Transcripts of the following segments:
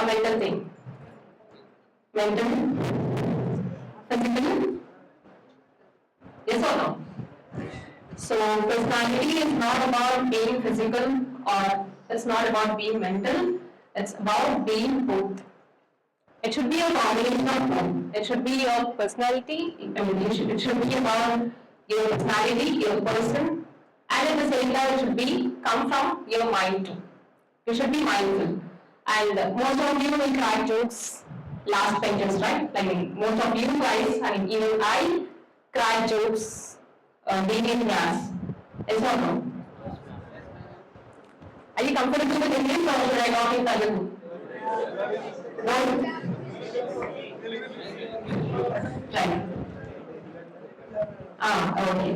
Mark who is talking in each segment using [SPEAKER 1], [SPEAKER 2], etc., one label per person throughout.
[SPEAKER 1] mental thing? Mental? Physical? Yes or no? So personality is not about being physical or it's not about being mental. It's about being both. It should be a combination of both. It should be your personality, it should be about your personality, your person, and at the same time it should be come from your mind too. You should be mindful. And most of you will crack jokes last benches, right? I mean, most of you guys, I mean, even I crack jokes being in class. Yes or no? Are you comfortable with English or should I talk in Telugu? No? Right. Okay.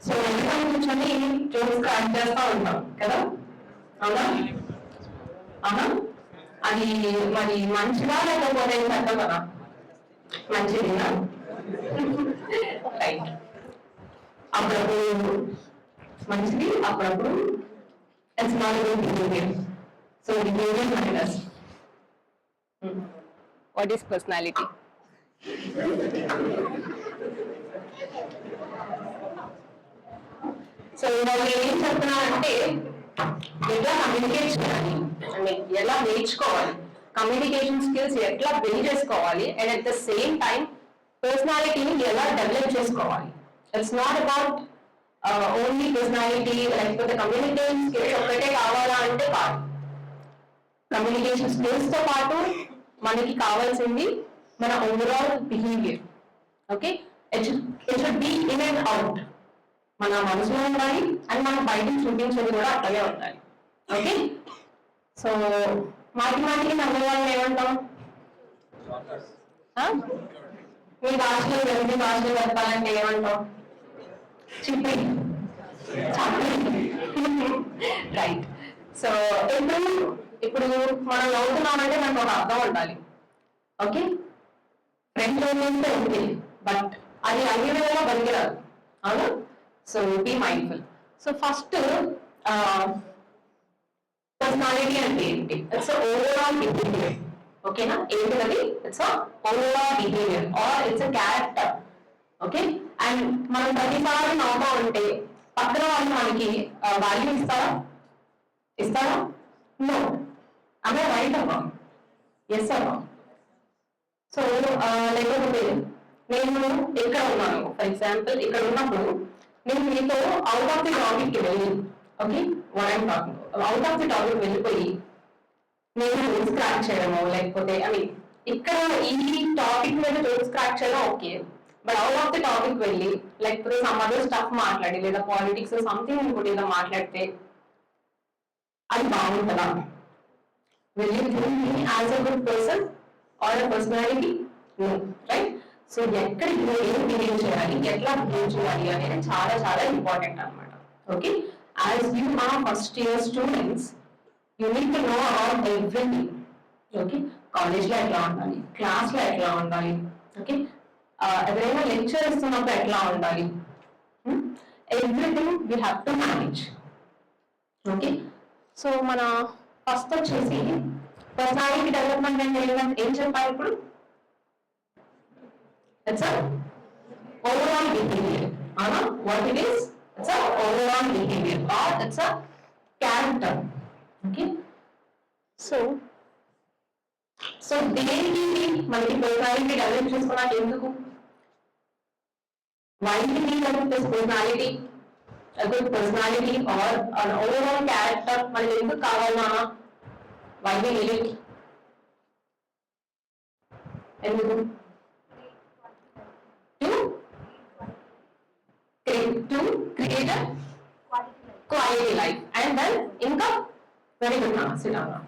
[SPEAKER 1] So వెనకాల కూర్చొని jokes crack చేస్తూ ఉంటాం కదా, అవునా? అవునా? అది మరి మంచిదా లేకపోతే చెడ్డ కదా? మంచిదిగా రైట్. అప్పుడప్పుడు మంచిది, అప్పుడప్పుడు it's not good behaviour. So behaviour matters. What is personality? So వాళ్ళు ఏం చెప్తున్నారంటే ఎట్లా కమ్యూనికేట్ చేయాలి, అంటే ఎలా నేర్చుకోవాలి, కమ్యూనికేషన్ స్కిల్స్ ఎట్లా బిల్డ్ చేసుకోవాలి, and at the same time పర్సనాలిటీని ఎలా డెవలప్ చేసుకోవాలి. It's not about only personality, లేకపోతే కమ్యూనికేషన్ స్కిల్స్ ఒక్కటే కావాలా అంటే కాదు. కమ్యూనికేషన్ స్కిల్స్ తో పాటు మనకి కావాల్సింది మన overall behaviour. Okay, it should be in and out. మన మనసులో ఉండాలి అండ్ మనం బయటకు చూపించేది కూడా అట్లాగే ఉండాలి. ఓకే, సో మాటికి నమ్మే వాళ్ళని ఏమంటాం? మీ భాషలో ఎవరి భాషలో చెప్పాలంటే ఏమంటాం? చెప్పి రైట్. సో ఇప్పుడు మనం నవ్వుతున్నామంటే మనకు ఒక అర్థం ఉండాలి. ఓకే, ఫ్రెండ్ ఓన్లీ ఉంది, బట్ అది అన్ని విధాలా పనికిరాదు, అవును? So be mindful. So first personality అంటే ఏంటి? It's overall behaviour. ఓకేనా? ఏంటిది? It's overall behaviour or it's character. Okay, and మనం ప్రతిసారి నవ్వుతా ఉంటే పక్కన వాళ్ళు మనకి వాల్యూ ఇస్తారా? ఇస్తారా? నో. అదే రైట్ అమ్మా? ఎస్ అమ్మా? సో లేకపోతే నేను ఇక్కడ ఉన్నాను, ఫర్ ఎగ్జాంపుల్ ఇక్కడ ఉన్నప్పుడు నేను మీతో అవుట్ ఆఫ్ ది టాపిక్ వెళ్ళి, okay, what I'm talking, out of the topic వెళ్ళిపోయి నేను జోక్స్ క్రాక్ చేయడము, లేకపోతే ఐ మీన్ ఇక్కడ ఈ టాపిక్ మీద జోక్స్ క్రాక్ చేయడం okay, but out of the topic వెళ్ళి లేకపోతే సమ్ అదర్ స్టఫ్ మాట్లాడి లేదా పాలిటిక్స్ సంథింగ్ ఇంకోటి ఏదో మాట్లాడితే అది బాగుంటుందా? Will you view me as a good person or a personality? No, right? So ఎక్కడ ఏం బిహేవ్ చేయాలి, ఎట్లా బిహేవ్ చేయాలి అనేది చాలా చాలా ఇంపార్టెంట్ అనమాట. Okay, as you are first year students you need to know about everything. Okay, కాలేజ్లో ఎట్లా ఉండాలి, క్లాస్లో ఎట్లా ఉండాలి, ఓకే, ఎవరైనా లెక్చర్ ఇస్తున్నప్పుడు ఎట్లా ఉండాలి, everything we have to manage. Okay, so మన ఫస్ట్ వచ్చేసి పర్సనాలిటీ డెవలప్మెంట్ అంటే ఏం చెప్పాలి ఇప్పుడు? It's a overall behavior. What it is? It's a overall behavior or it's a character. Okay. So దేనికి మనకి పర్సనాలిటీ డెవలప్ చేసుకోవడానికి ఎందుకు? Why do we need this personality? A good personality or an overall character మనకి ఎందుకు కావాలన్నా? Why we need it? ఎందుకు? To create a quality life and then income. Very good now, sit down now.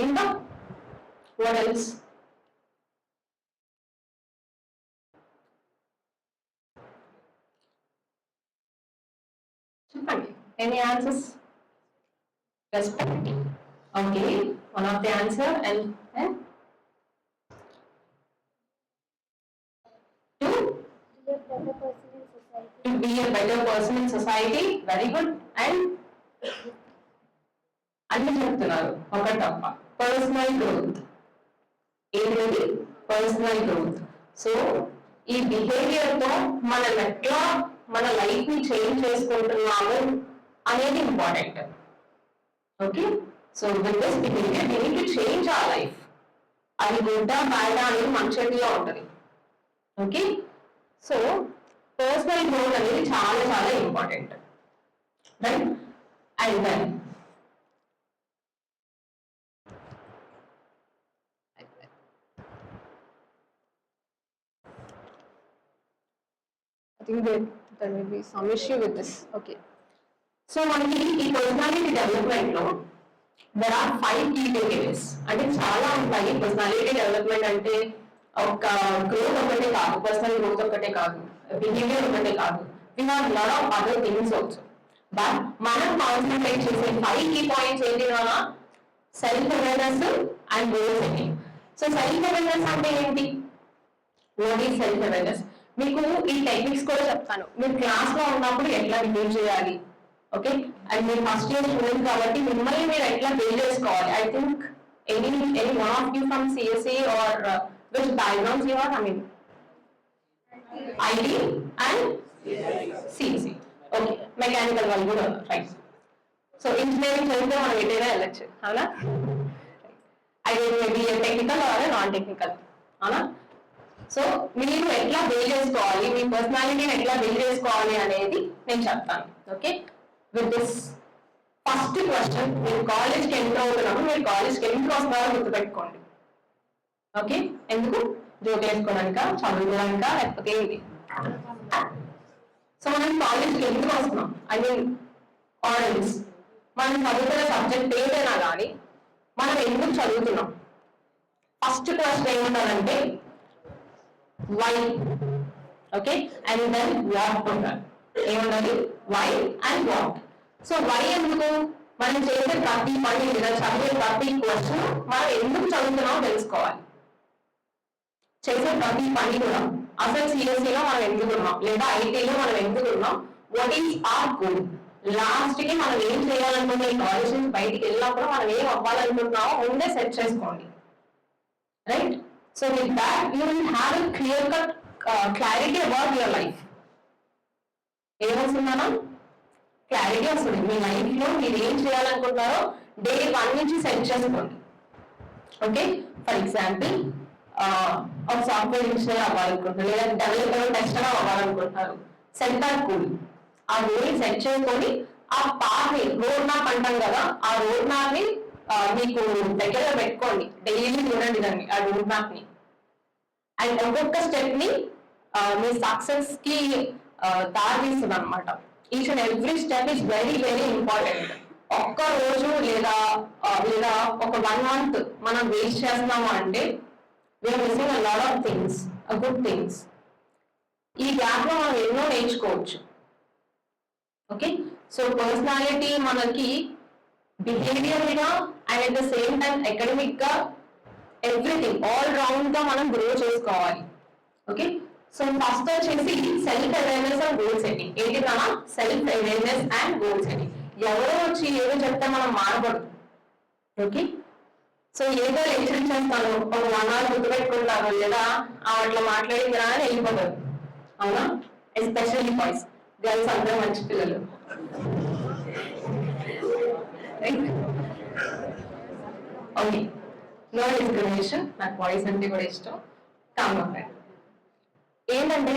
[SPEAKER 1] Income. What else? Any answers? Respect. Okay, one of the answer and to be a better person in society. Very good. And అన్ని చెప్తున్నారు ఒక తప్ప. Personal growth ఏంటండి? Personal growth. So ఈ behaviour తో మనం ఎట్లా మన లైఫ్ ని చేంజ్ చేసుకుంటున్నాము అనేది important. Okay, so with this behaviour we need to change our life. అది గుడ్డ బ్యాడ్ అనేది మన చేతిలో ఉంటుంది. ఓకే, సో పర్సనల్ గ్రోత్ అనేది చాలా చాలా important, right? And then
[SPEAKER 2] I think there will be some issue with this. Okay.
[SPEAKER 1] So మనకి ఈ పర్సనాలిటీ డెవలప్మెంట్ లో దర్ ఆర్ 5 key takeaways. అంటే చాలా ఉంటాయి. పర్సనాలిటీ డెవలప్మెంట్ అంటే ఒక గ్రోత్ ఒకటే కాదు, పర్సనల్ గ్రోత్ ఒకటే కాదు, బిహేవియర్ ఒకటే కాదు. We have lot of other things also. But మనం కాన్సన్ట్రేట్ చేసే 5 key points ఏంటి అన్నా? Self awareness and goal setting. So self awareness అంటే ఏంటి? What is self awareness? మీకు ఈ టెక్నిక్స్ కూడా చెప్తాను. మీరు క్లాస్ లో ఉన్నప్పుడు ఎట్లా బిహేవ్ చేయాలి, ఓకే? అండ్ మీరు ఫస్ట్ ఇయర్ స్టూడెంట్ కాబట్టి మిమ్మల్ని మీరు ఎట్లా బిల్డ్ చేసుకోవాలి. I think any one of you from CSC or which backgrounds you are? I mean IT and CSC. Okay, mechanical వాళ్ళు కూడా ఉన్నారు, రైట్? సో ఇంజనీరింగ్ చదివితే మనం ఎటైనా వెళ్ళచ్చు, అవునా? I maybe technical are non technical, అవునా? సో మీరు ఎట్లా బిల్డ్ చేసుకోవాలి, మీ పర్సనాలిటీని ఎట్లా బిల్డ్ చేసుకోవాలి అనేది నేను చెప్తాను. Okay, with this first question, మీరు కాలేజ్కి ఎంటర్ అవుతున్నాము, మీరు కాలేజ్కి ఎందుకు వస్తున్నారో గుర్తుపెట్టుకోండి. ఓకే, ఎందుకు? జోక్ వేసుకోవడానిక, చదువుకోవడానిక, లేకపోతే ఏంటి? సో మనం కాలేజ్కి ఎందుకు వస్తున్నాం? ఐ మీన్ ఆడియన్స్, మనం చదువుతున్న సబ్జెక్ట్ ఏదైనా కానీ మనం ఎందుకు చదువుతున్నాం? ఫస్ట్ క్వశ్చన్ ఏముంటారంటే why, okay, and then what ఉంటారు. ఏముండాలి? why and what. So why ఎందుకు? మనం చేసే ప్రతి పని లేదా చదివే ప్రతి క్వశ్చన్ మనం ఎందుకు చదువుతున్నామో తెలుసుకోవాలి. చేసే ప్రతి పని కూడా అసలు సిఎస్సిలో మనం ఎందుకు ఉన్నాం, లేదా ఐటీలో మనం ఎందుకు ఉన్నాం, what is our goal, last కి మనం ఏం చేయాలనుకుంటే ఈ కాలేజ్ నుంచి బయటికి వెళ్ళినప్పుడు మనం ఏం అవ్వాలనుకుంటున్నామో ముందే సెట్ చేసుకోండి, right? So with that, you will have a clear-cut clarity about your life. ఏమొస్తుందన్నా? క్లారిటీ వస్తుంది. మీ లైఫ్ లో మీరు ఏం చేయాలనుకుంటున్నారో డే 1 నుంచి సెట్ చేసుకోండి. ఓకే, ఫర్ ఎగ్జాంపుల్ ఒక సాఫ్ట్వేర్ ఇంజనీర్ అవ్వాలనుకుంటున్నారు, లేదా డెవలపర్ టెస్టర్ అవ్వాలనుకుంటున్నారు. Set that goal. ఆ గోల్ సెట్ చేసుకొని ఆ పాత్ ని, రోడ్ మ్యాప్ అంటాం కదా, ఆ రోడ్ మ్యాప్ ని మీకు దగ్గర పెట్టుకోండి. డైలీ చూడండి దాన్ని, ఆ రోడ్ మ్యాప్ ని. అండ్ ఒక్కొక్క స్టెప్ ని మీ సక్సెస్ కి దారి తీస్తుంది అనమాట. Each and every step is very very important. ఒక్క రోజు లేదా ఒక 1 month మనం వేస్ట్ చేస్తున్నాము అంటే we are missing a lot of things, good things. ఈ గ్యాప్ లో మనం ఎన్నో నేర్చుకోవచ్చు. ఓకే, సో పర్సనాలిటీ మనకి బిహేవియర్ గా and at the same time academic గా ఎవ్రీథింగ్ ఆల్ రౌండ్ గా మనం గ్రో చేసుకోవాలి. ఓకే, సో ఫస్ట్ వచ్చేసి self awareness and goal setting. ఏంటి కదా? Self awareness and goal setting. ఎవరో వచ్చి ఏదో చెప్తే మనం మారబడదు. ఓకే, సో ఏదో లెక్చర్ చేస్తాను, ఒక 1 hour గుర్తుపెట్టుకుంటాను, లేదా అట్లా మాట్లాడింది రా అని వెళ్ళిపోతారు, అవునా? ఎస్పెషల్లీ బాయ్స్, గర్ల్స్ అందరూ మంచి పిల్లలు. ఓకే, నో డిస్క్రిమినేషన్, నాకు బాయ్స్ అంటే కూడా ఇష్టం. కావాలి ఏంటంటే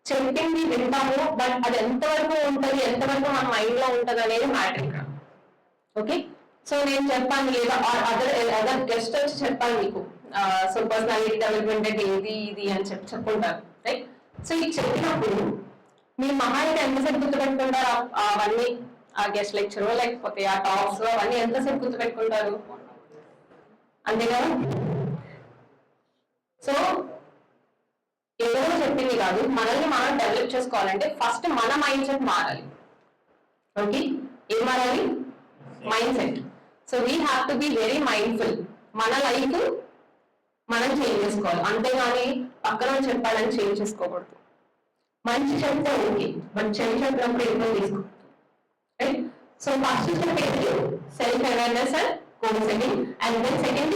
[SPEAKER 1] చెప్పింది వింటాము, బట్ అది ఎంతవరకు ఉంటుంది, ఎంతవరకు మన మైండ్ లో ఉంటుంది అనేది మ్యాటర్ ఇక్కడ. ఓకే, సో నేను చెప్పాను, లేదా అదర్ గెస్ట్ వచ్చి చెప్పాను మీకు, సో పర్సనాలిటీ డెవలప్మెంట్ అంటే ఏది ఇది అని చెప్పుకుంటారు, రైట్? సో ఇది చెప్పినప్పుడు మీ మహా అయితే ఎంతసేపు గుర్తుపెట్టుకుంటారు అవన్నీ? ఆ గెస్ట్ లెక్చర్ లేకపోతే ఆ టాక్స్ అవన్నీ ఎంతసేపు గుర్తుపెట్టుకుంటారు? అంతే కదా? సో ఎవరో చెప్పింది కాదు, మనల్ని మనం డెవలప్ చేసుకోవాలంటే ఫస్ట్ మన మైండ్ సెట్ మారాలి. ఓకే, ఏం మారాలి? Mind set. So we have to be very mindful. మన లైఫ్ మనం చేంజ్ చేసుకోవాలి, అంతేగాని పక్కన చెప్పాలని చేంజ్ చేసుకోకూడదు. మంచి చెప్తే ఓకే, బట్ చెడు చెప్పినప్పుడు ఇబ్బంది తీసుకో, రైట్? సో ఫస్ట్ స్టెప్ ఏంటి? Self awareness and goal setting, and then second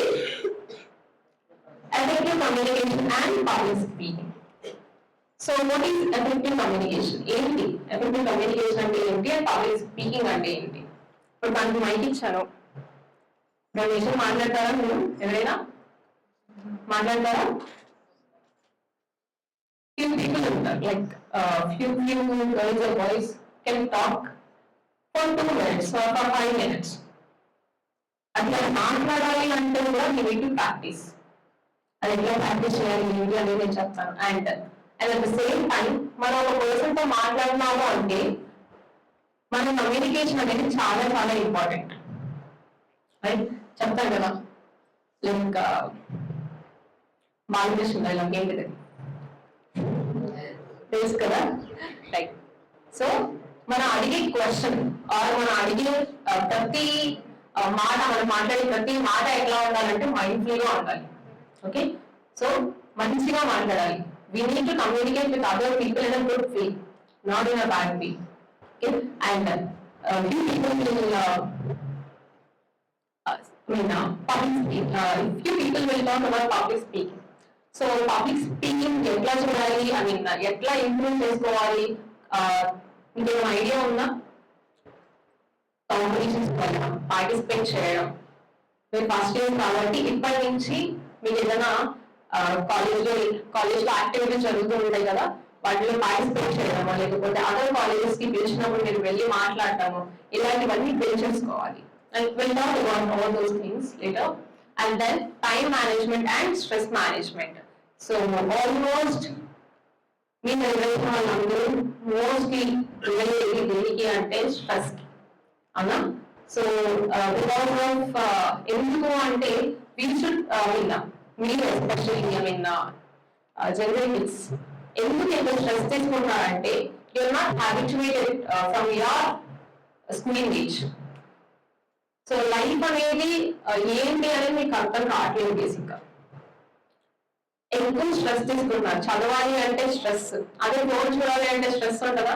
[SPEAKER 1] effective communication and public speaking. So what is effective communication? ఏంటి effective communication అంటే ఏంటి అండ్ పబ్లిక్ స్పీకింగ్ అంటే ఏంటి? ఇప్పుడు మనకి మైక్ ఇచ్చాను, రెండు విషయం మాట్లాడతారా? మీరు ఎవరైనా మాట్లాడతారా? Few people ఉంటారు, like few girls or boys can talk for 2 minutes or for 5 minutes. అట్లా మాట్లాడాలి అంటే కూడా we need to practice. అది ఎట్లా ప్రాక్టీస్ చేయాలి ఏంటి అనేది నేను చెప్తాను. And at the same time మనం ఒక పర్సన్ తో మాట్లాడినాము అంటే మన కమ్యూనికేషన్ అనేది చాలా చాలా ఇంపార్టెంట్. రైట్, చెప్తాను కదా, లైక్ బాలకృష్ణ డైలాగ్ ఏంటిది తెలుసు కదా, రైట్. సో మనం అడిగే క్వశ్చన్ ఆర్ మనం అడిగే ప్రతి మాట, మనం మాట్లాడే ప్రతి మాట ఎట్లా ఉండాలంటే మైండ్ఫుల్ గా ఉండాలి. ఓకే, సో మంచిగా మాట్లాడాలి. We need to communicate with other people in a good way, not in a bad way. Okay, and few people will public speaking. Few people will talk about public speaking. So public speaking ఎట్లా చేయాలి, I mean ఎట్లా improve చేసుకోవాలి, ఇంకేమైనా idea ఉందా? Competitions participate చేయడం. మీరు first year కాబట్టి ఇప్పటి నుంచి మీకు ఏదైనా కాలేజ్ లో యాక్టివిటీస్ జరుగుతూ ఉంటాయి కదా, వాటిలో పార్టిసిపేట్ చేయడము, లేకపోతే అదర్ కాలేజెస్ కి పిలిచినప్పుడు మీరు వెళ్ళి మాట్లాడటము, ఇలాంటివన్నీ బిల్డ్ చేసుకోవాలి. And will not about all those things later. And then time management and stress management. So almost మీరు ఎవరైతే వాళ్ళందరూ మోస్ట్లీ రిలేటెడ్ దేనికి అంటే స్ట్రెస్ కి, అవునా? సో బికాస్ ఆఫ్ ఎందుకు అంటే we should మీరు especially I mean general kids ఎందుకు ఎంత స్ట్రెస్ తీసుకుంటారంటే you're not habituated from your schooling age. So life అనేది ఏంటి అనేది మీకు అర్థం కావట్లేదు. బేసిక్ గా ఎక్కువ స్ట్రెస్ తీసుకుంటున్నారు. చదవాలి అంటే స్ట్రెస్, అదే ఫోన్ చూడాలి అంటే స్ట్రెస్ ఉంటుందా?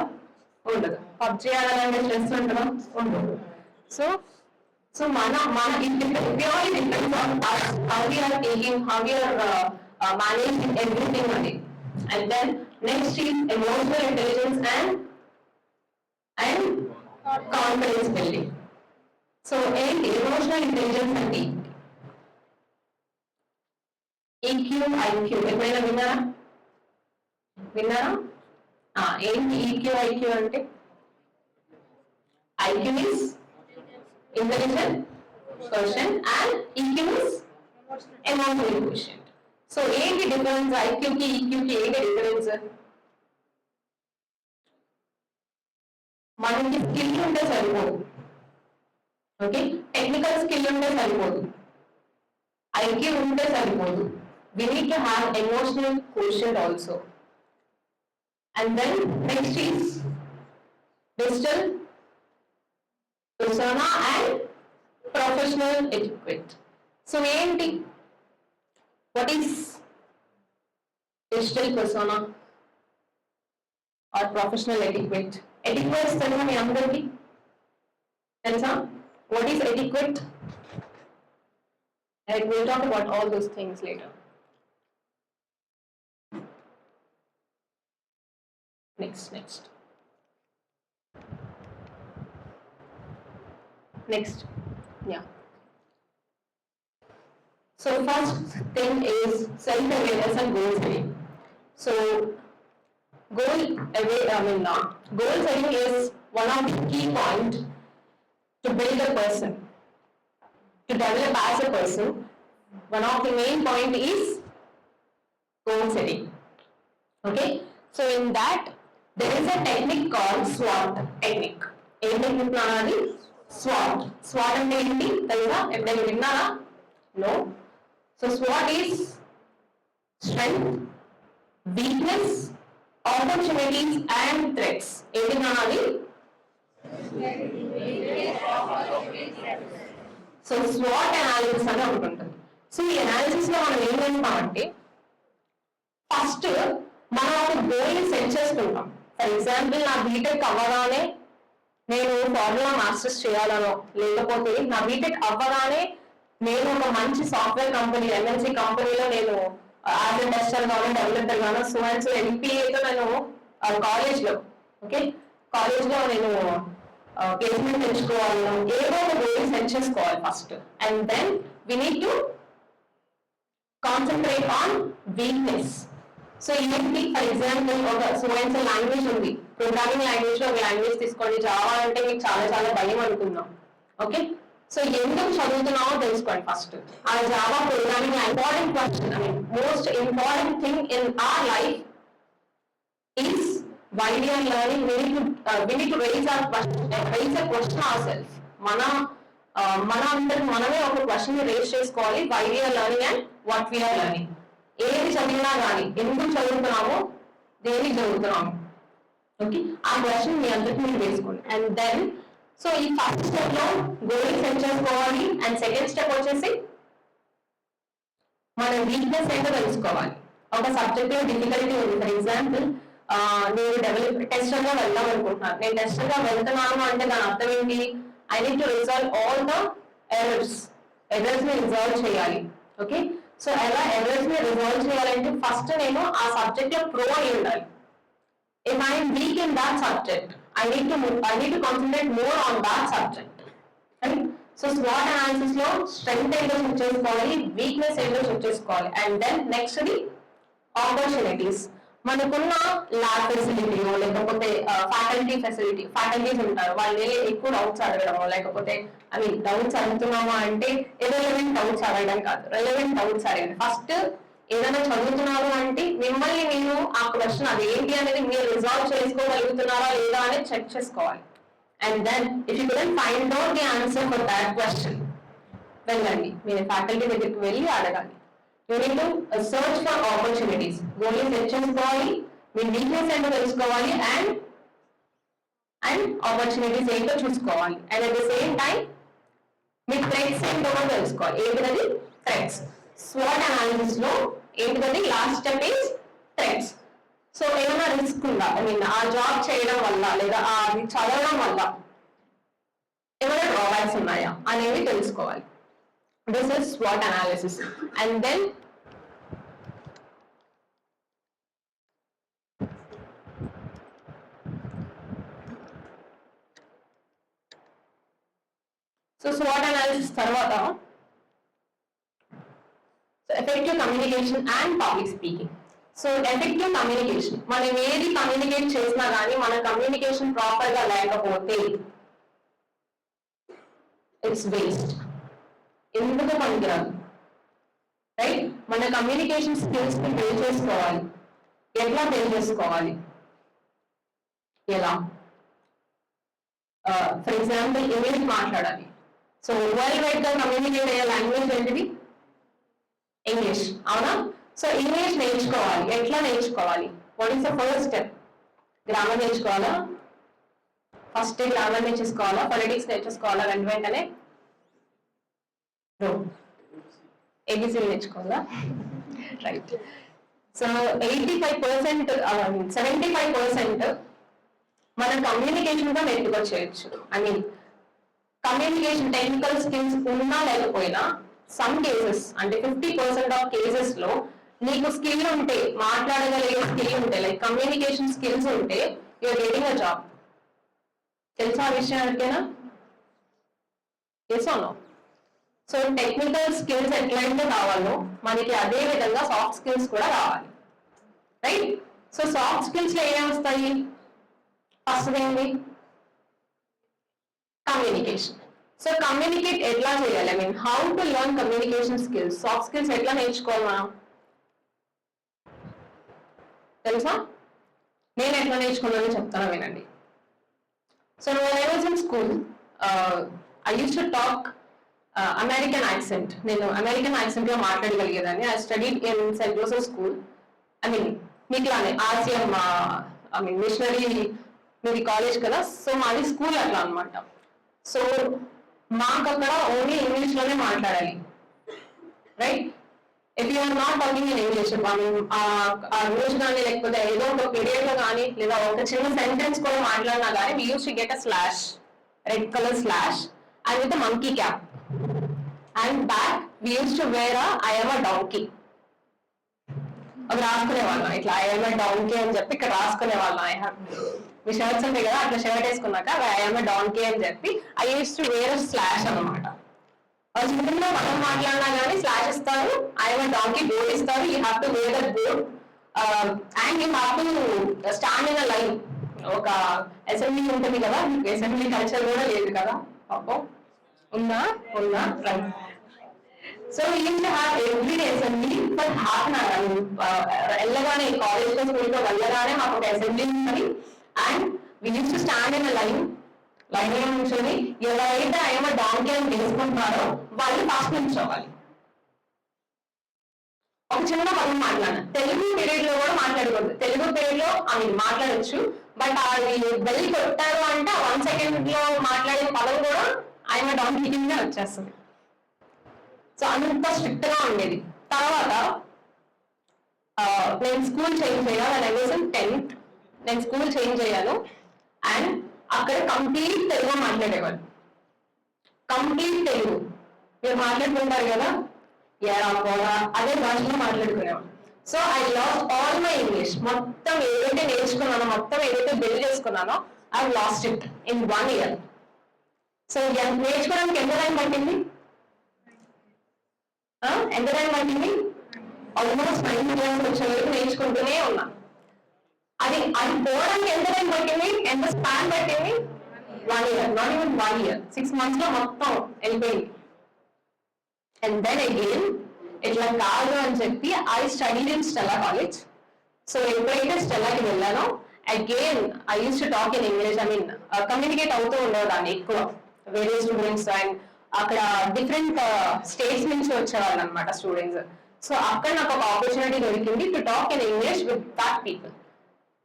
[SPEAKER 1] ఉండదు. పబ్జీ ఆడాలంటే స్ట్రెస్ ఉంటుందా? ఉండదు. సో మన it purely depends on us, how we are taking, how we are managing everything on it. And then next is emotional intelligence and confidence building. So emotional intelligence అంటే EQ, IQ ఎప్పుడైనా విన్నారా? ఏంటి EQ, IQ అంటే? IQ is intelligent quotient and EQ is emotional quotient. So ఏంటి difference? IQ కి EQ కి ఏంటి difference? మనకి స్కిల్ ఉంటే సరిపోదు, ఓకే, టెక్నికల్ స్కిల్ ఉంటే సరిపోదు, IQ ఉంటే సరిపోదు. We need to have emotional quotient also. And then next is digital persona and professional etiquette. So ఏంటి? What is digital persona or professional etiquette? Etiquette తెలుసా మీ అందరికీ? తెలుసా? What is etiquette? And we'll talk about all those things later. Next. Yeah. So first thing is self-awareness and goal setting. So goal setting is one of the key points to build a person, to develop as a person. One of the main point is goal setting. Okay. So in that there is a technique called SWOT technique. A technique నాది? SWOT. SWOT అంటే ఏంటి తెలుసా? ఎప్పుడైనా విన్నారా? No. So SWOT is strength, weakness, opportunities and threats. ఏంటి నాది? So SWOT analysis అని ఒకటి ఉంటుంది. సో ఈ అనాలిసిస్ లో మనం ఏం చేస్తామంటే ఫస్ట్ మనం ఒక గోల్ ని సెట్ చేసుకుంటాం. ఫర్ ఎగ్జాంపుల్ నా బీటెక్ అవ్వగానే నేను ఫార్ములా మాస్టర్స్ చేయాలనో, లేకపోతే నా బీటెక్ అవ్వగానే నేను ఒక మంచి సాఫ్ట్వేర్ కంపెనీ ఎంఎన్సీ కంపెనీలో నేను యాజ్ ఎ టెస్టర్ గాను డెవలపర్ గాను సో అండ్ సో ఎంపీఏతో నేను కాలేజ్లో కాలేజ్లో నేను ప్లేస్మెంట్ తెచ్చుకోవాలి, ఏదో ఒక గోల్ సెట్ చేసుకోవాలి first. And then we need to concentrate on weakness. So ఏంటి, ఫర్ ఎగ్జాంపుల్ ఒక సో అండ్ సో లాంగ్వేజ్ ఉంది, ప్రోగ్రామింగ్ లాంగ్వేజ్ లో ఒక లాంగ్వేజ్ తీసుకోండి, జావా అంటే మీకు చాలా చాలా భయం అనుకుందాం. ఓకే, సో ఎందుకు చదువుతున్నామో తెలుసుకోండి ఫస్ట్. ఆ Java programming important question, I mean most important thing in our life is why we are learning. We need to raise a question ourselves. మన అందరికి మనమే ఒక క్వశ్చన్ ని రేస్ చేసుకోవాలి. why we are learning and what we are learning. ఏది చదివినా కానీ ఎందుకు చదువుతున్నామో, దేనికి చదువుతున్నాము, ఓకే, ఆ క్వశ్చన్ మీ అందరికి మీరు వేసుకోండి. అండ్ దెన్ సో ఈ ఫస్ట్ స్టెప్ లో గోల్ సెట్ చేసుకోవాలి. అండ్ సెకండ్ స్టెప్ వచ్చేసి మన వీక్నెస్ ఏంటో తెలుసుకోవాలి. ఒక సబ్జెక్ట్ లో డిఫికల్టీ ఉంది, ఫర్ ఎగ్జాంపుల్ నేను టెస్టర్ గా వెళ్దాం అనుకుంటున్నాను. నేను టెస్టర్ గా వెళ్తున్నాను అంటే దాని అర్థం ఏంటి, I need to resolve all the errors ని రిజాల్వ్ చేయాలి. ఓకే, సో ఎలా ఎర్రర్స్ ని రిజాల్వ్ చేయాలంటే ఫస్ట్ నేను ఆ సబ్జెక్ట్ లో ప్రో అయి ఉండాలి. If I am weak in that subject, I need to concentrate more on that subject. So స్వాట్ అనాలిసిస్ లో స్ట్రెంగ్త్ ఏంటో చెక్ చేసుకోవాలి, వీక్నెస్ ఏంటో చెక్ చేసుకోవాలి. And then next the opportunities. మనకున్న ల్యాబ్ ఫెసిలిటీలో లేకపోతే ఫ్యాకల్టీస్ ఉంటారు, వాళ్ళు ఎక్కువ డౌట్స్ అడగడమో, లేకపోతే అవి డౌట్స్ అడుగుతున్నామా అంటే ఇర్రెలెవెంట్ డౌట్స్ అడగడం కాదు, రెలెవెంట్ డౌట్స్ అడగండి. ఫస్ట్ ఏదైనా చదువుతున్నారు అంటే మిమ్మల్ని మీరు ఆ క్వశ్చన్ అది ఏంటి అనేది మీరు రిజాల్వ్ చేసుకోగలుగుతున్నారా లేదా అనేది చెక్ చేసుకోవాలి. And then if you couldn't find out the answer for that question, వెళ్ళండి మీరు ఫ్యాకల్టీ దగ్గరికి వెళ్ళి అడగాలి. You need to search for opportunities. Goal set చేసుకోవాలి, మీ వీక్నెస్ ఏంటో తెలుసుకోవాలి, అండ్ ఆపర్చునిటీస్ ఏంటో చూసుకోవాలి. And at the same time me threats ఏంటో కూడా తెలుసుకోవాలి. ఏంటిది థ్రెట్స్? స్వాట్ అనాలిసిస్ లో ఏంటిది last step is threats. So ఏమైనా రిస్క్ ఉందా, ఐ మీన్ ఆ జాబ్ చేయడం వల్ల లేదా అది చదవడం వల్ల ఏమైనా డ్రాబ్యాక్స్ ఉన్నాయా అనేవి తెలుసుకోవాలి. This is SWOT analysis. And then so SWOT analysis tarvata so effective communication and public speaking. So effective communication, మనం ఏది కమ్యూనికేట్ చేసినా కానీ మన కమ్యూనికేషన్ ప్రాపర్ గా లేకపోతే ఇట్స్ వేస్ట్, ఎందుకు పనికిరాదు. రైట్, మన కమ్యూనికేషన్ స్కిల్స్ ని బిల్డ్ చేసుకోవాలి. ఎట్లా బిల్డ్ చేసుకోవాలి, ఎలా? ఫర్ ఎగ్జాంపుల్ ఇంగ్లీష్ మాట్లాడాలి. సో వరల్డ్ వైడ్ గా కమ్యూనికేట్ అయ్యే లాంగ్వేజ్ ఏంటిది? ఇంగ్లీష్, అవునా? సో ఇంగ్లీష్ నేర్చుకోవాలి. ఎట్లా నేర్చుకోవాలి? What is the first step? Grammar నేర్చుకోవాలా? ఫస్ట్ గ్రామర్ నేర్చుకోవాలా? పొలిటిక్స్ నేర్చుకోవాలా? వెంటనే ఏబిసిలు నేర్చుకోవాలా? రైట్. సో 85% 75% మన కమ్యూనికేషన్ గా నేర్చుకోవచ్చు. I mean communication technical skills ఉన్నా లేకపోయినా సమ్ కేసెస్ అంటే 50% ఆఫ్ కేసెస్ లో నీకు స్కిల్ ఉంటే, మాట్లాడగలిగే స్కిల్ ఉంటే, లైక్ కమ్యూనికేషన్ స్కిల్స్ ఉంటే యూఆర్ గెటింగ్ అ జాబ్. తెలుసా ఆ విషయం ఎవరికైనా? Yes or no? So technical skills ఎట్లయితే కావాలో మనకి అదే విధంగా సాఫ్ట్ స్కిల్స్ కూడా కావాలి. రైట్, సో సాఫ్ట్ స్కిల్స్ లో ఏమేమి వస్తాయి? ఫస్ట్ ఏంటి? కమ్యూనికేషన్. సో కమ్యూనికేట్ ఎట్లా చేయాలి, I mean how to learn communication skills, soft skills ఎట్లా నేర్చుకోవాలి మనం? తెలుసా? నేను ఎట్లా నేర్చుకున్నానో చెప్తాను, వినండి. So when I was in school, I used to talk American accent. నేను అమెరికన్ యాక్సెంట్ లో మాట్లాడగలిగేదాన్ని. I studied in Saint Joseph school. I mean మీకులానే ఆర్సిఎం, ఐ మీన్ మిషనరీ, మీది కాలేజ్ కదా, సో మాది స్కూల్ అట్లా అనమాట. సో మాకు అక్కడ ఓన్లీ ఇంగ్లీష్ లోనే మాట్లాడాలి. Right, if you're not talking in English, I mean ఆ రోజు కానీ లేకపోతే ఏదో ఒక పీరియడ్ లో కానీ లేదా ఒక చిన్న సెంటెన్స్ కూడా మాట్లాడినా కానీ we use to get a slash. red color slash and with a monkey cap. And back we used to wear a I am a donkey. అది రాసుకునే వాళ్ళం ఇట్లా I am a donkey అని చెప్పి ఇక్కడ రాసుకునే వాళ్ళం. ఐ హ్యావ్ మీ షర్ట్స్ ఉంటాయి కదా, అట్లా షర్ట్ వేసుకున్నాక I am a donkey అని చెప్పి I used to wear a slash అన్నమాట. చిన్న మనం మాట్లాడినా కానీ స్లాష్ ఇస్తారు, I am a donkey board ఇస్తారు, you have to wear that board and you have to stand in a line. ఒక అసెంబ్లీ ఉంటుంది కదా, అసెంబ్లీ కల్చర్ కూడా లేదు కదా పాపం, ఉందా right. So you have every day assembly for half an hour. వెళ్ళగానే కాలేజ్ లో స్కూల్ లో వెళ్ళగానే మాకు ఒక అసెంబ్లీ ఉంటుంది and we use to stand in line లో నుంచొని ఎవరైతే ఆయన డాంకీ అని తెలుసుకుంటున్నారో వాళ్ళు ఫస్ట్ నుంచోవాలి. ఒక చిన్న పదం మాట్లాడాను, తెలుగు పీరియడ్ లో కూడా మాట్లాడకూడదు. తెలుగు పీరియడ్ లో ఆమె మాట్లాడచ్చు, బట్ అది బెల్ కొట్టారు అంటే 1 సెకండ్ లో మాట్లాడే పదం కూడా ఆయన డాంకీ కింద వచ్చేస్తుంది. సో అంత స్ట్రిక్ట్ గా ఉండేది. తర్వాత నేను స్కూల్ చేంజ్ అయ్యాను, నేను ఐ వాజ్ ఇన్ 10th. నేను స్కూల్ చేంజ్ అయ్యాను అండ్ అక్కడ కంప్లీట్ తెలుగు మాట్లాడేవాళ్ళు, కంప్లీట్ తెలుగు. మీరు మాట్లాడుకుంటారు కదా ఎరా పోరా అదే భాషలో మాట్లాడుకునేవాళ్ళు. So I lost all my English. మొత్తం ఏదైతే నేర్చుకున్నానో, మొత్తం ఏదైతే బిల్డ్ చేసుకున్నానో I lost it in 1 year. So నేర్చుకోవడానికి ఎంత టైం పట్టింది? ఆల్మోస్ట్ 9 years వచ్చే వరకు నేర్చుకుంటూనే ఉన్నా. అది పోవడానికి ఎంత టైం పట్టింది, ఎంత స్పాన్ పట్టింది? 1 year, not even 1 year, 6 months లో మొత్తం వెళ్ళిపోయింది. అండ్ దెన్ అగైన్ ఇట్లా కాదు అని చెప్పి I studied in Stella college. సో ఎప్పుడైతే స్టెల్లాకి వెళ్ళానో again I use to talk in English. I mean communicate అవుతూ ఉండేదాన్ని ఎక్కువ వేరే స్టూడెంట్స్ అండ్ అక్కడ డిఫరెంట్ స్టేట్స్ నుంచి వచ్చేవాళ్ళు అనమాట స్టూడెంట్స్. సో అక్కడ నాకు ఒక ఆపర్చునిటీ దొరికింది to talk in English with that people.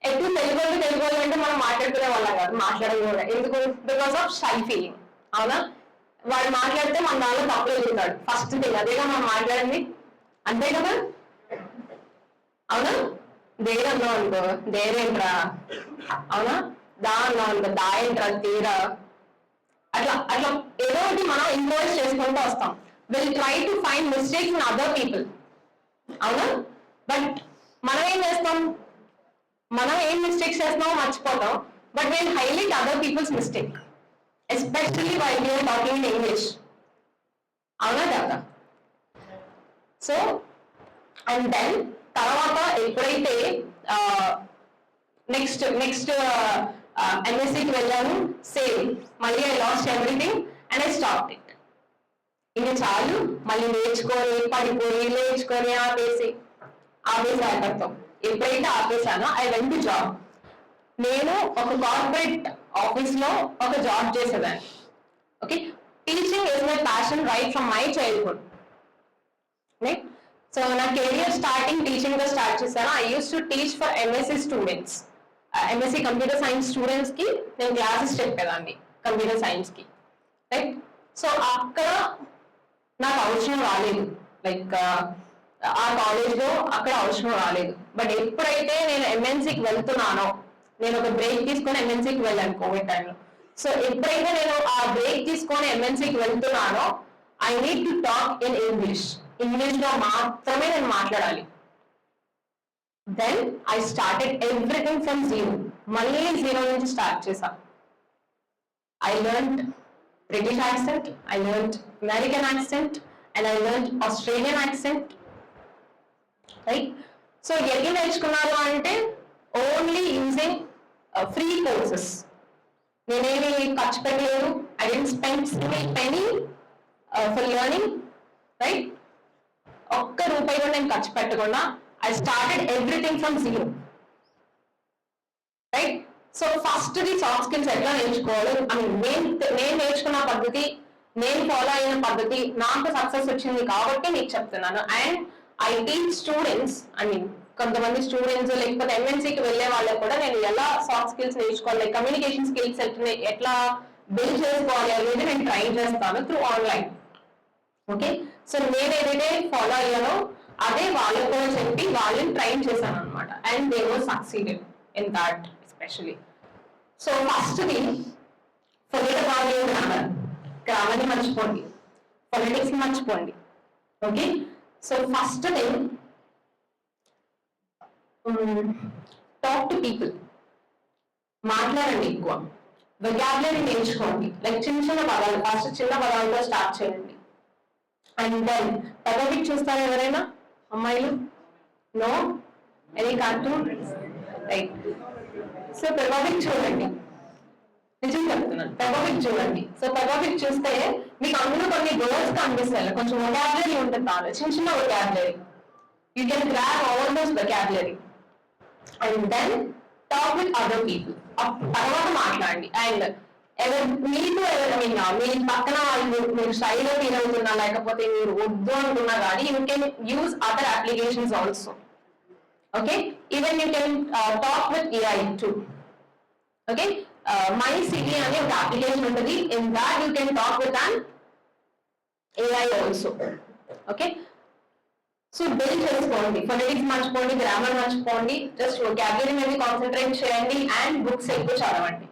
[SPEAKER 1] ఎక్కువ తెలుగు అంటే మనం మాట్లాడుకునే వాళ్ళం కాదు, మాట్లాడకూడదు. ఎందుకు? Because of shy feeling. అవునా? వాడు మాట్లాడితే మన దానిలో తప్పులు ఎదుగుతాడు ఫస్ట్ థింగ్. అదేగా మనం మాట్లాడింది, అంతే కదా? అవునా? దేర్ అన్నావు అనుకో దేరేంట్రా, అవునా? దా అన్నావు అనుకో దా ఏంట్రా తీరా, అట్లా అట్లా ఏదో ఒకటి మనం ఇంప్రూవైజ్ చేసుకుంటూ వస్తాం. Will try to find mistakes in other people. అవునా? బట్ మనం ఏం చేస్తాం, మనం ఏం మిస్టేక్స్ చేస్తున్నామో మర్చిపోతాం. But will highlight other people's mistake, especially while you're talking in English. అవునా కదా? సో అండ్ దెన్ తర్వాత ఎప్పుడైతే నెక్స్ట్ ఎంఎస్సీకి వెళ్ళాను, సేమ్ మళ్ళీ I lost everything and I stop it. ఇంకా చాలు, మళ్ళీ నేర్చుకొని పడిపోయి నేర్చుకొని ఆపేసి ఆపేడతాం. ఎప్పుడైతే ఆపేసానో ఐ వెంట్ టు జాబ్. నేను ఒక కార్పొరేట్ ఆఫీస్ లో ఒక జాబ్ చేసేదాన్ని. Okay, teaching is my passion right from my childhood. So నా కెరియర్ స్టార్టింగ్ టీచింగ్ గా స్టార్ట్ చేశాను. I use to teach for MSc students. MSc computer science students కి నేను క్లాసెస్ చెప్పేదాన్ని కంప్యూటర్ సైన్స్ కి, రైట్. సో అక్కడ నాకు అవసరం రాలేదు, లైక్ ఆ కాలేజ్ లో అక్కడ అవసరం రాలేదు. బట్ ఎప్పుడైతే నేను ఎంఎన్సీకి వెళ్తున్నానో, నేను ఒక బ్రేక్ తీసుకొని ఎంఎన్సీకి వెళ్ళాను కోవిడ్ టైంలో. సో ఎప్పుడైతే నేను ఆ బ్రేక్ తీసుకొని ఎంఎన్సీకి వెళ్తున్నానో I need to talk in English. English లో మాత్రమే నేను మాట్లాడాలి. Then I started everything from zero. మళ్ళీ జీరో నుంచి స్టార్ట్ చేశా. I learned British accent, I learned American accent, and I learned Australian accent, right? So ఎన్ని నేర్చుకున్నారు అంటే ఓన్లీ యూజింగ్ ఫ్రీ కోర్సెస్. నేనేమి ఖర్చు పెట్టలేదు. I didn't spend single penny for learning, right? ఒక్క రూపాయి కూడా నేను ఖర్చు పెట్టకుండా I started everything from zero, right? So first the soft skills ఎట్లా నేర్చుకోవాలి, ఐ మీన్ నేను నేర్చుకున్న పద్ధతి, నేను ఫాలో అయిన పద్ధతి, నాకు సక్సెస్ వచ్చింది కాబట్టి మీకు చెప్తున్నాను. And I teach students, I mean కొంతమంది స్టూడెంట్స్ లేకపోతే ఎంఎన్సీకి వెళ్ళే వాళ్ళకి కూడా నేను ఎలా సాఫ్ట్ స్కిల్స్ నేర్చుకోవాలి, కమ్యూనికేషన్ స్కిల్స్ ఎట్లా బిల్డ్ చేసుకోవాలి అనేది నేను ట్రై చేస్తాను త్రూ ఆన్లైన్. ఓకే, సో నేను ఏదైతే ఫాలో అయ్యానో అదే వాళ్ళకు కూడా చెప్పి వాళ్ళని ట్రైన్ చేశాను అనమాట. And they were succeeded in that especially. So forget about your grammar. Grammar ని మర్చిపోండి, ఫొనెటిక్స్ ని మర్చిపోండి. Okay, so first thing talk to people. మాట్లాడండి ఎక్కువ. వెకాబులరీ నేర్చుకోండి. లైక్ చిన్న చిన్న పదాలు, ఫస్ట్ చిన్న పదాలతో స్టార్ట్ చేయండి. అండ్ దెన్ పెదవిక్ చూస్తారు ఎవరైనా అమ్మాయిలు? No? Any cartoon? Right. So పెదవిక్ చూడండి, నిజం చెప్తున్నాను, పెదవిక్ చూడండి. సో పెదవిక్ చూస్తే మీకు అందులో కొన్ని వర్డ్స్ కనిపిస్తాయి, కొంచెం వొకాబులరీ ఉంటుంది, దానిలో చిన్న చిన్న vocabulary. You can grab all those vocabulary. And then talk with other people. తర్వాత మాట్లాడండి. అండ్ మీకు మీ పక్కన వాళ్ళు మీరు స్టైల్ ఫీల్ అవుతున్నా, లేకపోతే మీరు వద్దు అనుకున్నా కానీ you can use other applications also. Okay, even you can talk with AI two. Okay, my city అనే ఒక అప్లికేషన్ ఉంటుంది. In that you can talk with an AI also. Okay, so build చేసుకోండి. ఫొనెటిక్స్ మర్చిపోండి, grammar మర్చిపోండి, just vocabulary మీద concentrate చేయండి and books ఎక్కువ చదవండి.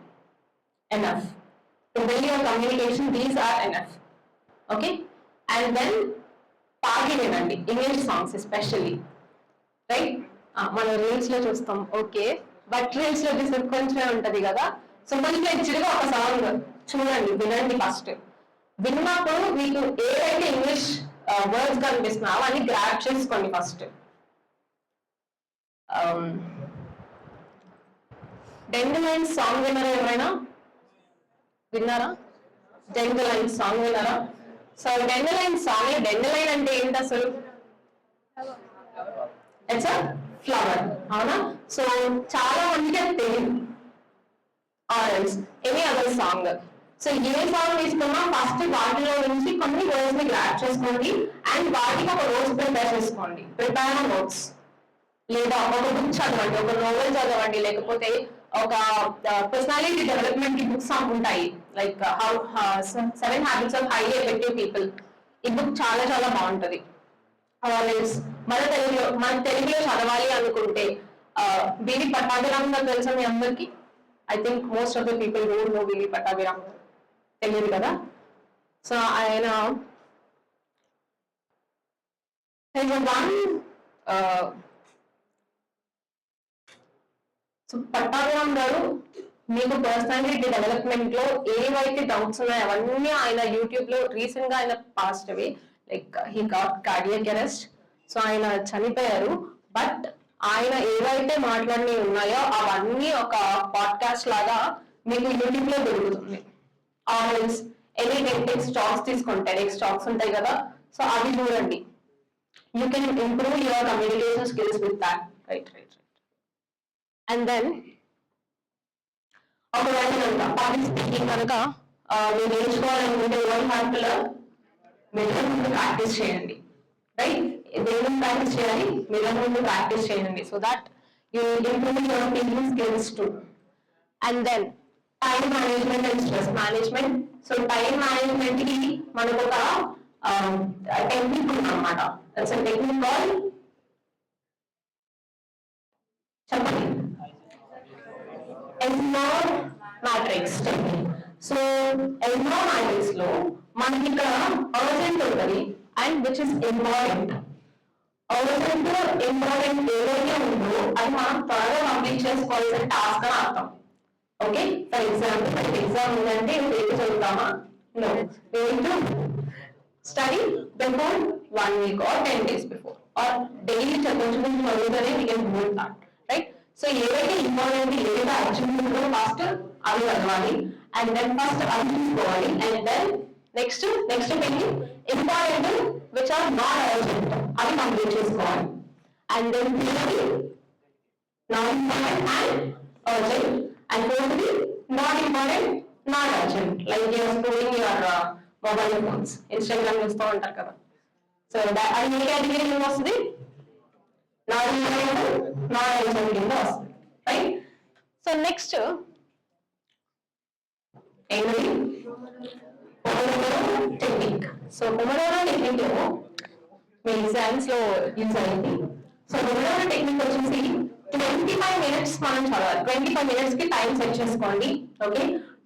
[SPEAKER 1] Enough to build your communication. These are enough. Okay, and then పాటలు వినండి, ఇంగ్లీష్ సాంగ్స్ ఎస్పెషల్లీ. రైట్, మనం రీల్స్ లో చూస్తాం, ఓకే, బట్ రీల్స్ లో చూస్తే కొంచెమే ఉంటది కదా. సో కొంచెం ఇచ్చిగా ఒక సాంగ్ చూడండి, వినండి. ఫస్ట్ విన్నప్పుడు మీకు ఏవైతే ఇంగ్లీష్ వర్డ్స్ కనిపిస్తున్నావో అని గ్రాప్ చేసుకోండి ఫస్ట్. డెండలైన్ సాంగ్ విన్నారా ఎవరైనా? విన్నారా? డెండలైన్ సాంగ్ విన్నారా? సో డెండలైన్ సాంగ్, డెండలైన్ అంటే ఏంటి అసలు? ఇట్స్ అ ఫ్లవర్, అవునా? సో చాలా మందికి అది తెలియదు. Orange any other song. So ఏ సాంగ్ తీసుకున్నా ఫస్ట్ వాటిలో నుంచి కొన్ని వర్డ్స్ ని గ్రాప్ చేసుకోండి అండ్ వాటికి ఒక నోట్స్ ప్రిపేర్ చేసుకోండి. ప్రిపేర్ నోట్స్, లేదా ఒక బుక్ చదవండి, ఒక నోవెల్ చదవండి, లేకపోతే ఒక పర్సనాలిటీ డెవలప్మెంట్ కి బుక్స్ ఉంటాయి, like how 7 habits of highly effective people. ఈ బుక్ చాలా చాలా బాగుంటది. మన తెలుగులో చదవాలి అనుకుంటే బీవీ పట్టాభిరామ్ గారు తెలుసా మీ అందరికి? I think most of the people don't know BV Pattabhiram గారు, తెలియదు కదా. సో ఆయన సో పట్టాభిరామ్ గారు మీకు పర్సనాలిటీ డెవలప్మెంట్ లో ఏవైతే డౌట్స్ ఉన్నాయో అవన్నీ ఆయన యూట్యూబ్ లో రీసెంట్ గా ఆయన పాస్ట్ అవి, like he got cardiac arrest. So ఆయన చనిపోయారు, బట్ ఆయన ఏవైతే మాట్లాడినవి ఉన్నాయో అవన్నీ ఒక పాడ్కాస్ట్ లాగా మీకు యూట్యూబ్ లో దొరుకుతుంది. ఆల్వేస్ ఎనీ టెక్స్ టాక్స్ తీసుకోండి, టెక్స్ టాక్స్ ఉంటాయి కదా, సో అవి చూడండి. You can improve your communication skills with that. Right right right. And then ఒకవేళ కనుక పబ్లిక్ స్పీకింగ్ కనుక మీరు నేర్చుకోవాలనుకుంటే మీరు ముందు ప్రాక్టీస్ చేయండి. రైట్, దేని ప్రాక్టీస్ చేయాలి? మీరు ముందు ప్రాక్టీస్ చేయండి, so that you improve your speaking skills too. And then time management and stress management. So time management కి మనకు ఒక టెక్నిక్ ఉందన్నమాట. టెక్నిక్ కాల్ చెప్పండి, Elmore matrix technique. So Elmore matrix లో మనకి ఇక్కడ అర్జెంట్ ఉంటుంది and which is important. Urgent important ఏదైతే ఉందో అది మనం త్వరగా కంప్లీట్ చేసుకోవాల్సిన టాస్క్ అని అర్థం. ఓకే, ఫర్ ఎగ్జాంపుల్ ఎగ్జామ్ ఉందంటే రేపు చదువుతామా? No, we need to study before 1 week or 10 days before, or daily కొంచెం చదువుతూనే we can do that, right? So ఏవైతే ఇంపార్టెంట్, ఏదైతే అర్జెంట్ ఉందో ఫస్ట్ అవి చదవాలి, అండ్ దెన్ ఫస్ట్ అవి చూసుకోవాలి, and then next important which are not urgent అవి కంప్లీట్ చేసుకోవాలి, and then not important and urgent, and fourthly not important not urgent, like you are scrolling your mobile phones, Instagram చూస్తూ ఉంటారు కదా. So అది ఏ category కింద వస్తుంది? Not important not urgent కింద వస్తుంది, రైట్? సో నెక్స్ట్ ఏంటి? Pomodoro technique. So pomodoro technique లో మీ ఎగ్జామ్స్ లో యూజ్ అయింది. సో పొమోడోరో టెక్నిక్ వచ్చేసి 25 minutes మనం చదవాలి. 25 minutes కి టైం సెట్ చేసుకోండి. Okay,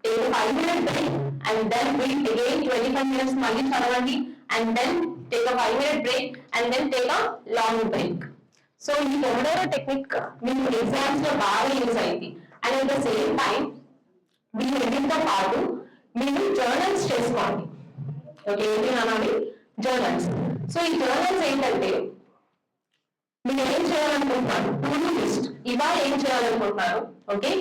[SPEAKER 1] take a 5-minute break and then read again 25 minutes మళ్ళీ చదవండి and then take a 5-minute break and then take a long break. So ఈ pomodoro technique మీకు exams లో బాగా యూజ్ అయింది and at the same time మీరు రెండింటితో పాటు మీరు జర్నల్స్ చేసుకోండి. ఓకే, ఏంటి అనాలి? జర్నల్స్. సో ఈ జర్నల్స్ ఏంటంటే మీరు ఏం చేయాలనుకుంటున్నారు, టు డూ లిస్ట్, ఇవాళ ఏం చేయాలనుకుంటున్నారు, ఓకే,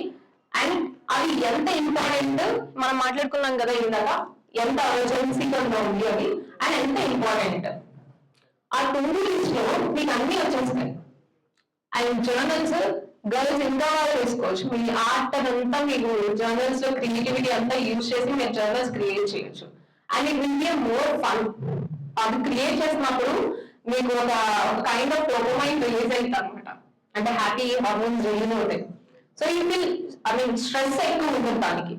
[SPEAKER 1] అండ్ అది ఎంత ఇంపార్టెంట్ మనం మాట్లాడుకున్నాం కదా ఇందాక, ఎంత అర్జెన్సీగా ఉంది అది అండ్ ఎంత ఇంపార్టెంట్. ఆ టు డూ లిస్ట్ లో మీకు అన్ని వచ్చేస్తాయి. అండ్ జర్నల్స్ గర్ల్స్ ఇంకా వాళ్ళు వేసుకోవచ్చు. మీ ఆర్ట్ అదంతా మీకు జర్నల్స్ లో క్రియేటివిటీ అంతా యూజ్ చేసి మీరు జర్నల్స్ క్రియేట్ చేయొచ్చు. And it will be more fun. అది క్రియేట్ చేసినప్పుడు మీకు ఒక కైండ్ ఆఫ్ డోపమైన్ రిలీజ్ అవుతుంది అనమాట. అంటే హ్యాపీ హార్మోన్స్ రిలీజ్ అవుతాయి. సో యూ విల్ స్ట్రెస్ ఎక్కువ ఉంటుంది దానికి.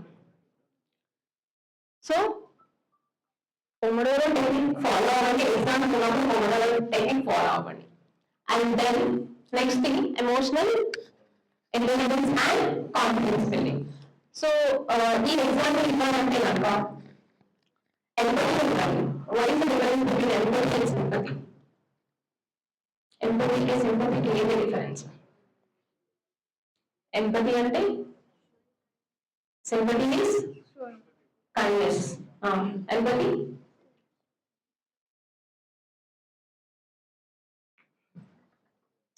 [SPEAKER 1] సో పొమోడోరో టెక్నిక్ ఫాలో అవ్వండి. ఎగ్జామ్ ఉన్నప్పుడు పొమోడోరో టెక్నిక్ ఫాలో అవ్వండి. And then next thing emotional intelligence and confidence building. So ఈ ఎగ్జాంపుల్ ఇవ్వాలంటే కనుక empathy ఉండాలి. What is the difference between empathy and sympathy? Empathy and sympathy కి ఏంటి difference? Empathy అంటే sympathy is kindness. Empathy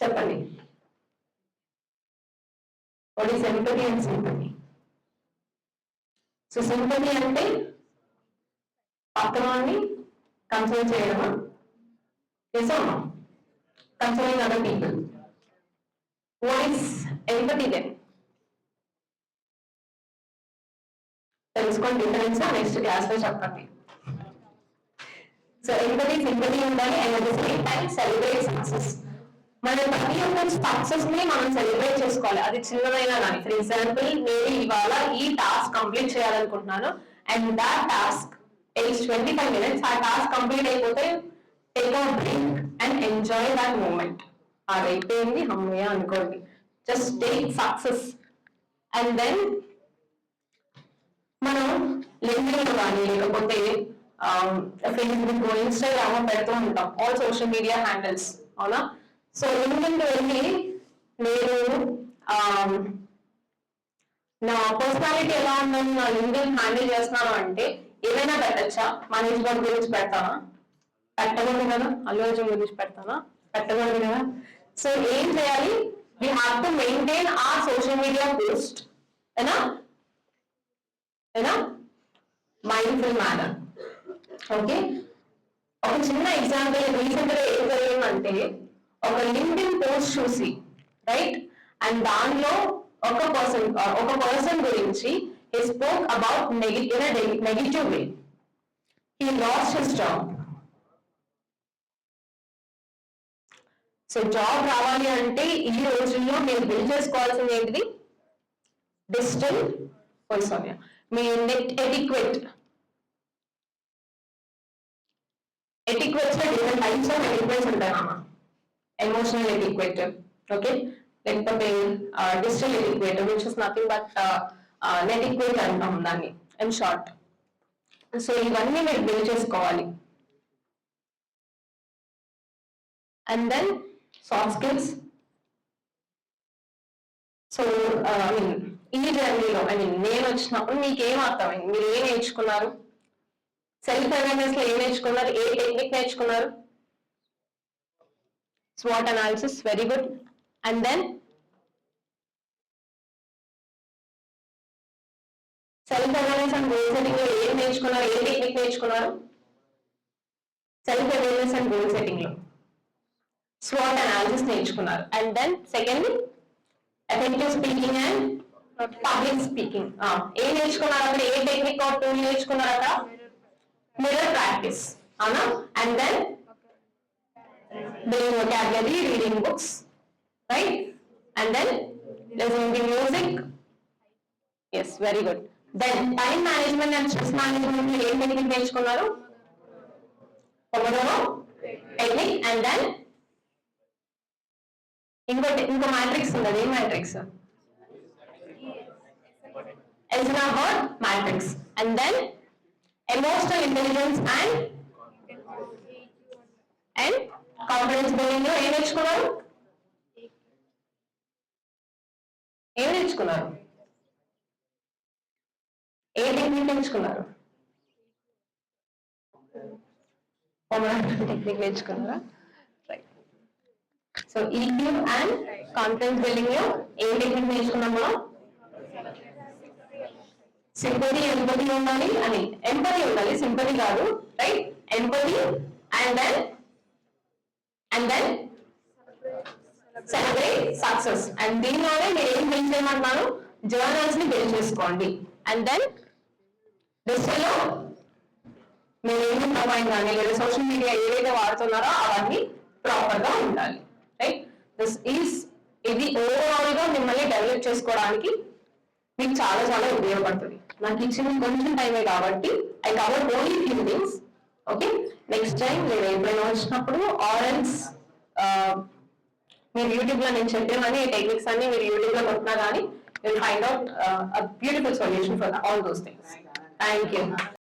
[SPEAKER 1] చెప్పండి. What is empathy and sympathy? So sympathy అంటే పక్కనని console చేయడమా? చేసామా? Consoling other people. What is empathy then? తెలుసుకోండి difference, next class లో చెప్పండి. సో ఎంపతి సింపతి ఉండాలి and at the same time celebrate success. మన ప్రతి ఒక్క సక్సెస్ ని మనం సెలబ్రేట్ చేసుకోవాలి, అది చిన్నదైనా కానీ. ఫర్ ఎగ్జాంపుల్ నేను ఇవాళ ఈ టాస్క్ కంప్లీట్ చేయాలనుకుంటున్నాను and that task takes 25 minutes. ఆ టాస్క్ కంప్లీట్ అయిపోతే take a break and enjoy that moment. అది అయిపోయింది అమ్మయ్య అనుకోండి. Just take success. And then మనం లింక్డ్ఇన్ కానీ లేకపోతే ఫేస్బుక్, ఇన్స్టాగ్రామ్ పెడుతూ ఉంటాం, ఆల్ సోషల్ మీడియా హ్యాండిల్స్, అవునా? సో లింక్డ్ఇన్ వెళ్ళి నేను నా పర్సనాలిటీ ఎలా ఉందని నా లింక్డ్ఇన్ హ్యాండిల్ చేస్తున్నాను అంటే ఏమైనా పెట్టచ్చా? మహేష్ బాబు గురించి పెడతానా? పెట్టకూడదు కదా. అల్లు అర్జున్ గురించి పెడతానా? పెట్టకూడదు కదా. సో ఏం చేయాలి? We have to maintain our social media post in a mindful manner. Okay, ఒక చిన్న ఎగ్జాంపుల్ రీసెంట్ గా ఏం జరిగిందంటే ఒక లింక్డ్ఇన్ పోస్ట్ చూసి, రైట్, అండ్ దానిలో ఒక పర్సన్ గురించి he spoke about in a negative way. He lost his job. So job రావాలి అంటే ఈ రోజుల్లో మీరు బిల్డ్ చేసుకోవాల్సింది ఏంటిది? డిజిటల్ మీ నెట్ ఎటిక్వెట్. ఎటిక్వెట్స్ లో డిఫరెంట్ టైప్స్ ఆఫ్ ఎటిక్వెట్స్ ఉంటాయి అమ్మా. ఎమోషనల్ ఎటిక్వెట్, ఓకే, లేకపోతే digital etiquette which is nothing but netiquette అంటాం దాన్ని ఇన్ షార్ట్. సో ఇవన్నీ మీరు బిల్డ్ చేసుకోవాలి. And then soft skills. So ఈ జర్నీలో నేను వచ్చినప్పుడు మీకు ఏం అర్థమైంది? మీరు ఏం నేర్చుకున్నారు? సెల్ఫ్ అవేర్నెస్ లో ఏం నేర్చుకున్నారు? ఏ టెక్నిక్ నేర్చుకున్నారు? SWOT analysis, very good. And then self awareness and goal setting లో ఏం నేర్చుకున్నారు? ఏ టెక్నిక్ నేర్చుకున్నారు? Self awareness and goal setting లో SWOT అనాలిసిస్ నేర్చుకున్నారు. And then second effective speaking and public speaking. ఏం నేర్చుకున్నారు అక్కడ? ఏ టెక్నిక్ ఆర్ టూల్ నేర్చుకున్నారు అక్కడ? మిర్రర్ ప్రాక్టీస్, అవునా? And then building vocabulary, reading books, right? And then listening to music. Yes, very good. Then time management and stress management లో ఏం technique నేర్చుకున్నారు? Pomodoro technique. అండ్ దెన్ ఇంకో matrix ఉంది. ఏం matrix? Eisenhower matrix, and then emotional intelligence and confidence building లో ఏం నేర్చుకున్నారు? ఏం నేర్చుకున్నారు? ఏ టెక్నిక్ నేర్చుకున్నారు?
[SPEAKER 2] టెక్నిక్ నేర్చుకున్నారా? Right.
[SPEAKER 1] So EQ and confidence building లో ఏ టెక్నిక్ నేర్చుకున్నాం మనం? సింపతి ఎంపతి ఉండాలి అని. ఎంపతి ఉండాలి, సింపతి కాదు, right? Empathy and then celebrate success. And దీనిలోనే మీరు ఏం బిల్డ్ చేయమంటున్నాను? జర్నల్స్ ని బిల్డ్ చేసుకోండి. అండ్ దెన్ డిజిటల్లో మీరు ఏమి ప్రొవైడ్ కానీ లేదా సోషల్ మీడియా ఏదైతే వాడుతున్నారో అవన్నీ ప్రాపర్ గా ఉండాలి, రైట్? దిస్ ఈస్ ఇది ఓవరాల్ గా మిమ్మల్ని డెవలప్ చేసుకోవడానికి మీకు చాలా చాలా ఉపయోగపడుతుంది. నాకు ఇచ్చిన కొంచెం టైమే కాబట్టి I cover only few things. Okay, next time నేను ఎప్పుడైనా వచ్చినప్పుడు ఆరెంజ్ మీరు యూట్యూబ్ లో నేను చెప్పేవని ఈ టెక్నిక్స్ అన్ని మీరు యూట్యూబ్ లో కొట్టినా కానీ will find out beautiful solution for all those things. Thank you.